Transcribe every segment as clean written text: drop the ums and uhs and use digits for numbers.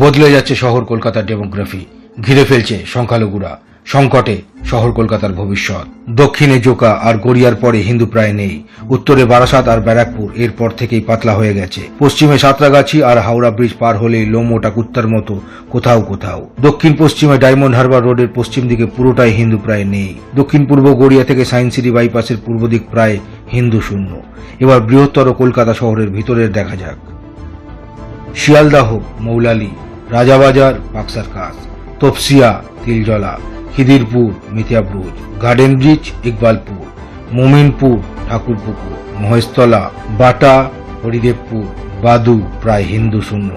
বদলে যাচ্ছে শহর কলকাতার ডেমোগ্রাফি, ঘিরে ফেলছে সংখ্যালঘুরা, সংকটে শহর কলকাতার ভবিষ্যৎ। দক্ষিণে জোকা আর গড়িয়ার পরে হিন্দু প্রায় নেই, উত্তরে বারাসাত আর ব্যারাকপুর এরপর থেকেই পাতলা হয়ে গেছে, পশ্চিমে সাঁতরাগাছি আর হাওড়া ব্রিজ পার হলেই লোম ওটা কুত্তার মতো কোথাও কোথাও। দক্ষিণ পশ্চিমে ডায়মন্ড হারবার রোডের পশ্চিম দিকে পুরোটাই হিন্দু প্রায় নেই। দক্ষিণ পূর্ব গড়িয়া থেকে সায়েন্স সিটি বাইপাসের পূর্ব দিক প্রায় হিন্দু শূন্য। এবার বৃহত্তর কলকাতা শহরের ভিতরের দেখা যাক। শিয়ালদাহ, মৌলালি, রাজাবাজার, পাকসারকাস, তপসিয়া, তিলজলা, খিদিরপুর, মিথিয়াব্রুজ, গার্ডেন ব্রিজ, ইকবালপুর, মোমিনপুর, ঠাকুরপুকুর, মহেশতলা, বাটা, হরিদেবপুর, বাদু প্রায় হিন্দু শূন্য।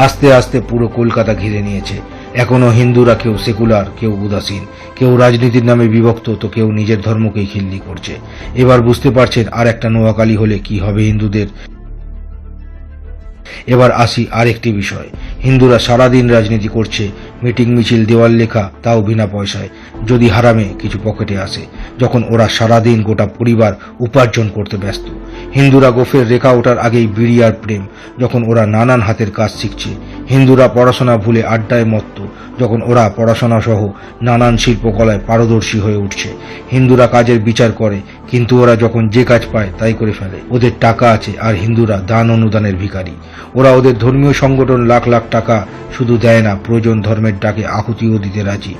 আস্তে আস্তে পুরো কলকাতা ঘিরে নিয়েছে। এখনো হিন্দুরা কেউ সেকুলার, কেউ উদাসীন, কেউ রাজনীতির নামে বিভক্ত, তো কেউ নিজের ধর্মকেই খিল্লি করছে। এবার বুঝতে পারছেন আর একটা নোয়াখালী হলে কি হবে হিন্দুদের। এবার আসি আরেকটি বিষয়। হিন্দুরা সারাদিন রাজনীতি করছে, মিটিং মিছিল, দেওয়াল লেখা, তাও বিনা পয়সায়, যদি হারামে কিছু পকেটে আসে, যখন ওরা সারাদিন গোটা পরিবার উপার্জন করতে ব্যস্ত। হিন্দুরা গোফের রেখা ওঠার আগেই বিড়ি আর প্রেম, যখন ওরা নানান হাতের কাজ শিখছে। হিন্দুরা পড়াশোনা ভুলে আড্ডায় মত্ত, যখন ওরা পড়াশোনা সহ নানান শিল্পকলায় পারদর্শী হয়ে উঠছে। হিন্দুরা কাজের বিচার করে, কিন্তু ওরা যখন যে কাজ পায় তাই করে ফেলে। ওদের টাকা আছে, আর হিন্দুরা দান অনুদানের ভিখারি। ওরা ওদের ধর্মীয় সংগঠন লাখ লাখ টাকা শুধু দেয় না, প্রয়োজন ধর্মের ডাকে আহুতিও দিতে রাজি,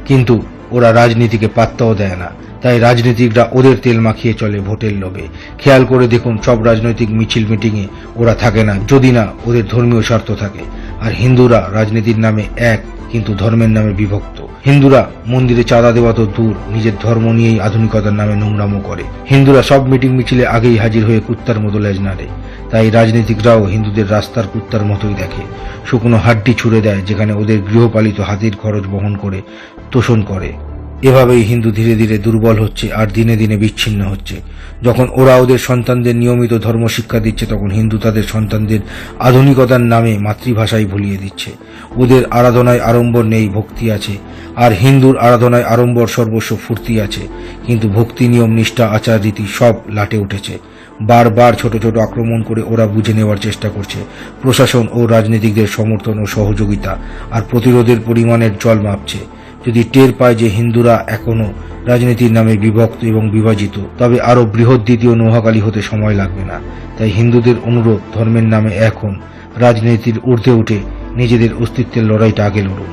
কিন্তু ওরা রাজনীতিকে পাত্তাও দেয় না। তাই রাজনীতিকরা ওদের তেল মাখিয়ে চলে ভোটের লোভে। খেয়াল করে দেখুন, সব রাজনৈতিক মিছিল মিটিংয়ে ওরা থাকে না, যদি না ওদের ধর্মীয় স্বার্থ থাকে। আর হিন্দুরা রাজনীতির নামে এক, কিন্তু ধর্মের নামে বিভক্ত। হিন্দুরা মন্দিরে চাঁদা দেওয়া তো দূর, নিজের ধর্ম নিয়েই আধুনিকতার নামে নোংরামো করে। হিন্দুরা সব মিটিং মিছিলে আগেই হাজির হয়ে কুত্তার মতো লেজ নাড়ে। তাই রাজনীতিকরাও হিন্দুদের রাস্তার কুত্তার মতোই দেখে, শুকনো হাড্ডি ছুড়ে দেয় যেখানে ওদের গৃহপালিত হাতির খরচ বহন করে তোষণ করে। এভাবেই হিন্দু ধীরে ধীরে দুর্বল হচ্ছে আর দিনে দিনে বিচ্ছিন্ন হচ্ছে। যখন ওরা ওদের সন্তানদের নিয়মিত ধর্ম শিক্ষা দিচ্ছে, তখন হিন্দু তাদের সন্তানদের আধুনিকতার নামে মাতৃভাষাই ভুলিয়ে দিচ্ছে। ওদের আরাধনায় আড়ম্বর নেই, ভক্তি আছে। আর হিন্দুর আরাধনায় আড়ম্বর, সর্বস্ব, ফুর্তি আছে, কিন্তু ভক্তি, নিয়ম, নিষ্ঠা, আচার রীতি সব লাটে উঠেছে। বারবার ছোট ছোট আক্রমণ করে ওরা বুঝে নেওয়ার চেষ্টা করছে। প্রশাসন ও রাজনীতিকদের সমর্থন ও সহযোগিতা আর প্রতিরোধের পরিমাণের জল মাপছে। যদি টের পায় যে হিন্দুরা এখনো রাজনীতির নামে বিভক্ত এবং বিভাজিত, তবে আরো বৃহৎ দ্বিতীয় নোয়াখালী হতে সময় লাগবে না। তাই হিন্দুদের অনুরোধ, ধর্মের নামে এখন রাজনীতির ঊর্ধ্বে উঠে নিজেদের অস্তিত্বের লড়াইটা আগে লড়ুন।